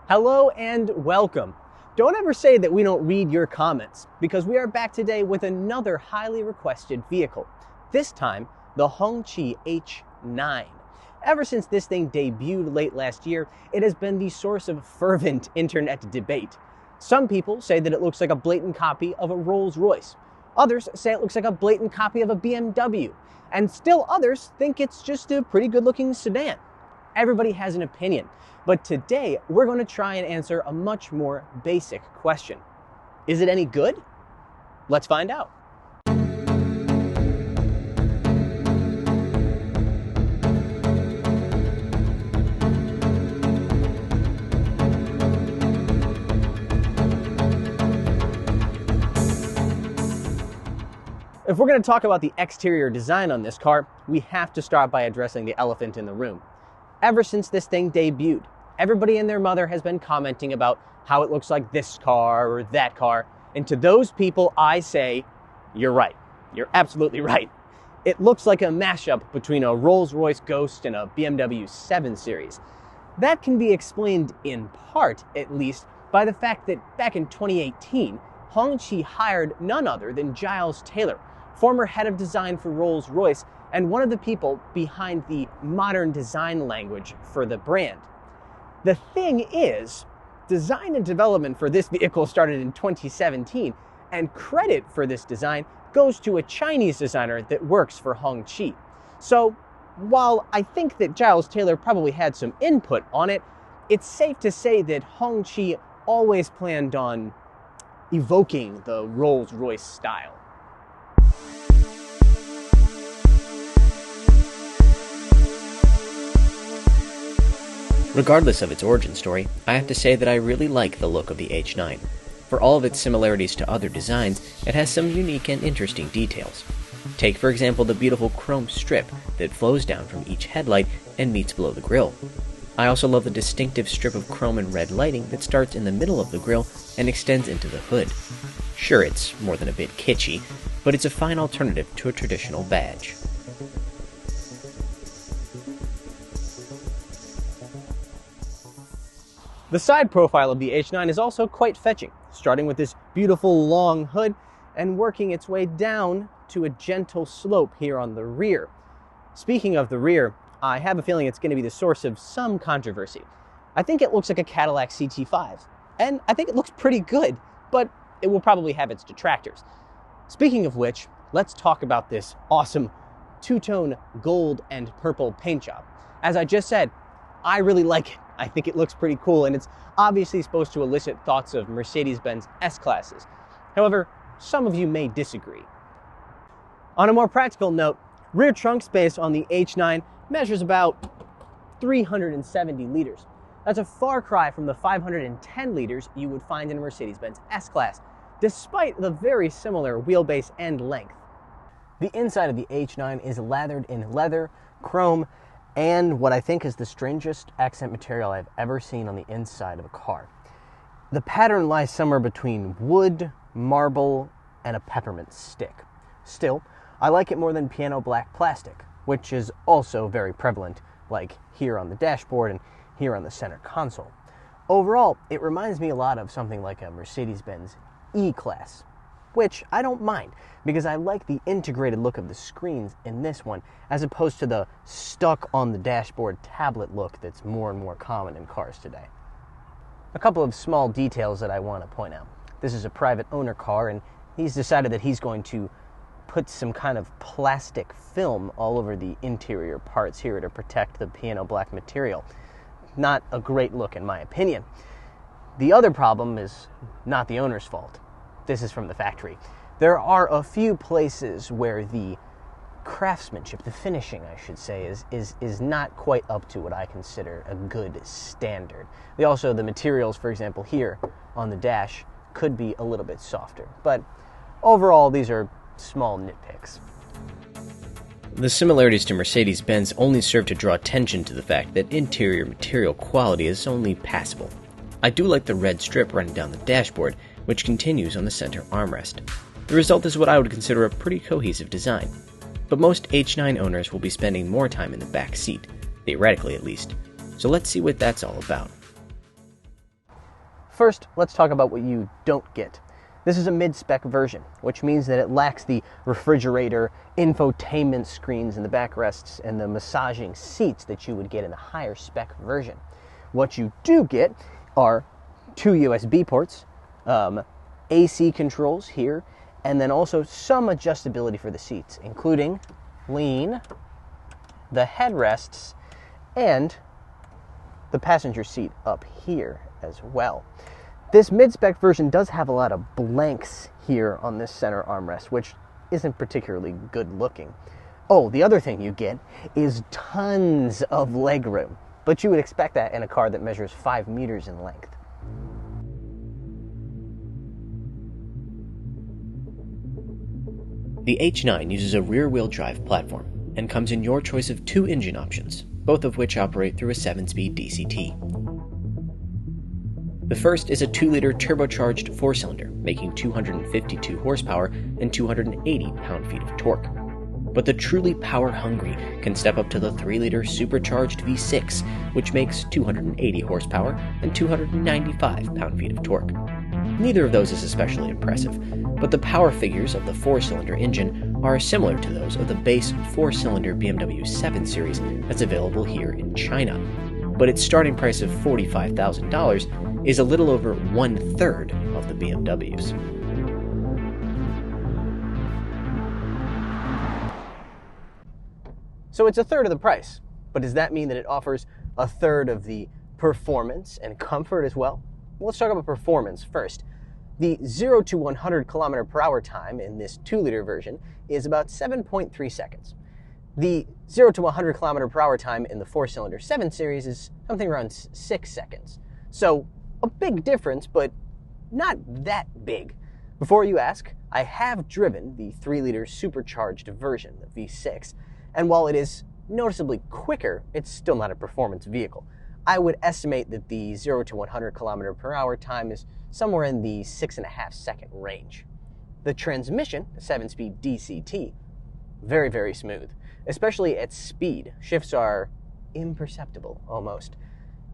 Hello and welcome. Don't ever say that we don't read your comments, because we are back today with another highly requested vehicle. This time, the Hongqi H9. Ever since this thing debuted late last year, it has been the source of fervent internet debate. Some people say that it looks like a blatant copy of a Rolls-Royce. Others say it looks like a blatant copy of a BMW. And still others think it's just a pretty good-looking sedan. Everybody has an opinion. But today, we're going to try and answer a much more basic question. Is it any good? Let's find out. If we're going to talk about the exterior design on this car, we have to start by addressing the elephant in the room. Ever since this thing debuted, everybody and their mother has been commenting about how it looks like this car or that car. And to those people, I say, you're right. You're absolutely right. It looks like a mashup between a Rolls-Royce Ghost and a BMW 7 Series. That can be explained in part, at least, by the fact that back in 2018, Hongqi hired none other than Giles Taylor, former head of design for Rolls-Royce and one of the people behind the modern design language for the brand. The thing is, design and development for this vehicle started in 2017, and credit for this design goes to a Chinese designer that works for Hongqi. So, while I think that Giles Taylor probably had some input on it, it's safe to say that Hongqi always planned on evoking the Rolls-Royce style. Regardless of its origin story, I have to say that I really like the look of the H9. For all of its similarities to other designs, it has some unique and interesting details. Take, for example, the beautiful chrome strip that flows down from each headlight and meets below the grille. I also love the distinctive strip of chrome and red lighting that starts in the middle of the grille and extends into the hood. Sure, it's more than a bit kitschy, but it's a fine alternative to a traditional badge. The side profile of the H9 is also quite fetching, starting with this beautiful long hood and working its way down to a gentle slope here on the rear. Speaking of the rear, I have a feeling it's going to be the source of some controversy. I think it looks like a Cadillac CT5, and I think it looks pretty good, but it will probably have its detractors. Speaking of which, let's talk about this awesome two-tone gold and purple paint job. As I just said, I really like it. I think it looks pretty cool, and it's obviously supposed to elicit thoughts of Mercedes-Benz S-Classes. However, some of you may disagree. On a more practical note, rear trunk space on the H9 measures about 370 liters. That's a far cry from the 510 liters you would find in a Mercedes-Benz S-Class, despite the very similar wheelbase and length. The inside of the H9 is lathered in leather, chrome, and what I think is the strangest accent material I've ever seen on the inside of a car. The pattern lies somewhere between wood, marble, and a peppermint stick. Still, I like it more than piano black plastic, which is also very prevalent, like here on the dashboard and here on the center console. Overall, it reminds me a lot of something like a Mercedes-Benz E-Class, which I don't mind, because I like the integrated look of the screens in this one, as opposed to the stuck-on-the-dashboard tablet look that's more and more common in cars today. A couple of small details that I want to point out. This is a private owner car, and he's decided that he's going to put some kind of plastic film all over the interior parts here to protect the piano black material. Not a great look, in my opinion. The other problem is not the owner's fault. This is from the factory. There are a few places where the craftsmanship, the finishing, I should say, is not quite up to what I consider a good standard. The materials, for example, here on the dash could be a little bit softer. But overall, these are small nitpicks. The similarities to Mercedes-Benz only serve to draw attention to the fact that interior material quality is only passable. I do like the red strip running down the dashboard, which continues on the center armrest. The result is what I would consider a pretty cohesive design. But most H9 owners will be spending more time in the back seat, theoretically at least. So let's see what that's all about. First, let's talk about what you don't get. This is a mid-spec version, which means that it lacks the refrigerator, infotainment screens in the backrests, and the massaging seats that you would get in the higher spec version. What you do get are 2 USB ports, AC controls here, and then also some adjustability for the seats, including lean, the headrests, and the passenger seat up here as well. This mid-spec version does have a lot of blanks here on this center armrest, which isn't particularly good looking. Oh, the other thing you get is tons of legroom, but you would expect that in a car that measures 5 meters in length. The H9 uses a rear-wheel drive platform and comes in your choice of 2 engine options, both of which operate through a 7-speed DCT. The first is a 2-liter turbocharged 4-cylinder, making 252 horsepower and 280 pound-feet of torque. But the truly power-hungry can step up to the 3-liter supercharged V6, which makes 280 horsepower and 295 pound-feet of torque. Neither of those is especially impressive, but the power figures of the 4-cylinder engine are similar to those of the base 4-cylinder BMW 7 Series that's available here in China. But its starting price of $45,000 is a little over 1/3 of the BMWs. So it's a third of the price, but does that mean that it offers a third of the performance and comfort as well? Well, let's talk about performance first. The 0 to 100 km/h time in this 2-liter version is about 7.3 seconds. The 0 to 100 km/h time in the 4-cylinder 7 Series is something around 6 seconds. So a big difference, but not that big. Before you ask, I have driven the 3-liter supercharged version, the V6, and while it is noticeably quicker, it's still not a performance vehicle. I would estimate that the 0 to 100 km/h time is somewhere in the 6.5 second range. The transmission, the 7-speed DCT, very, very smooth, especially at speed. Shifts are imperceptible, almost.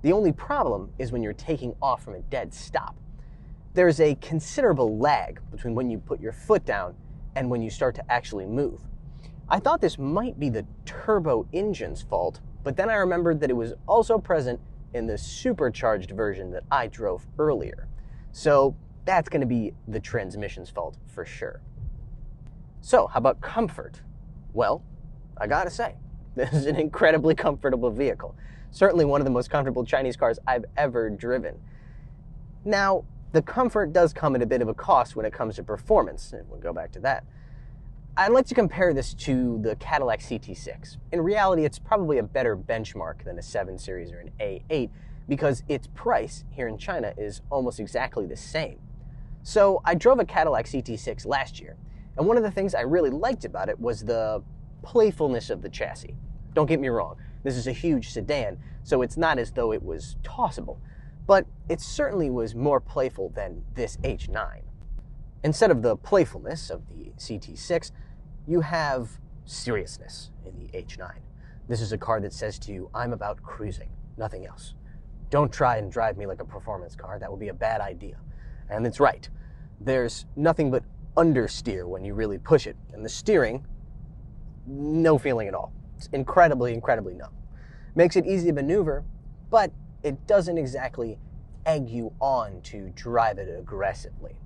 The only problem is when you're taking off from a dead stop. There's a considerable lag between when you put your foot down and when you start to actually move. I thought this might be the turbo engine's fault, but then I remembered that it was also present in the supercharged version that I drove earlier. So that's going to be the transmission's fault for sure. So how about comfort? Well, I gotta say, this is an incredibly comfortable vehicle. Certainly one of the most comfortable Chinese cars I've ever driven. Now, the comfort does come at a bit of a cost when it comes to performance, and we'll go back to that. I'd like to compare this to the Cadillac CT6. In reality, it's probably a better benchmark than a 7 Series or an A8 because its price here in China is almost exactly the same. So I drove a Cadillac CT6 last year, and one of the things I really liked about it was the playfulness of the chassis. Don't get me wrong, this is a huge sedan, so it's not as though it was tossable, but it certainly was more playful than this H9. Instead of the playfulness of the CT6, you have seriousness in the H9. This is a car that says to you, I'm about cruising, nothing else. Don't try and drive me like a performance car, that would be a bad idea. And it's right. There's nothing but understeer when you really push it, and the steering, no feeling at all. It's incredibly, incredibly numb. Makes it easy to maneuver, but it doesn't exactly egg you on to drive it aggressively.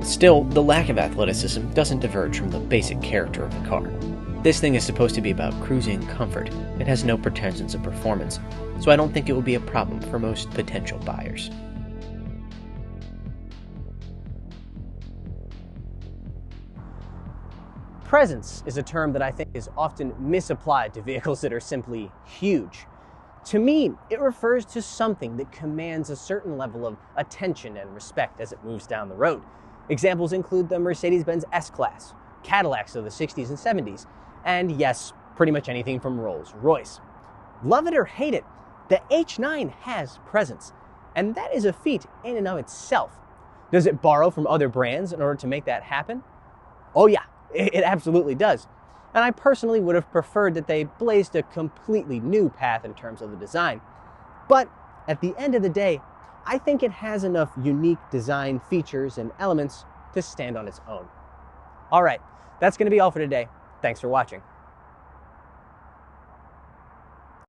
Still, the lack of athleticism doesn't diverge from the basic character of the car. This thing is supposed to be about cruising comfort. It has no pretensions of performance, so I don't think it will be a problem for most potential buyers. Presence is a term that I think is often misapplied to vehicles that are simply huge. To me, it refers to something that commands a certain level of attention and respect as it moves down the road. Examples include the Mercedes-Benz S-Class, Cadillacs of the 60s and 70s, and yes, pretty much anything from Rolls-Royce. Love it or hate it, the H9 has presence, and that is a feat in and of itself. Does it borrow from other brands in order to make that happen? Oh yeah, it absolutely does. and I personally would have preferred that they blazed a completely new path in terms of the design. But at the end of the day, I think it has enough unique design features and elements to stand on its own. All right, that's going to be all for today. Thanks for watching.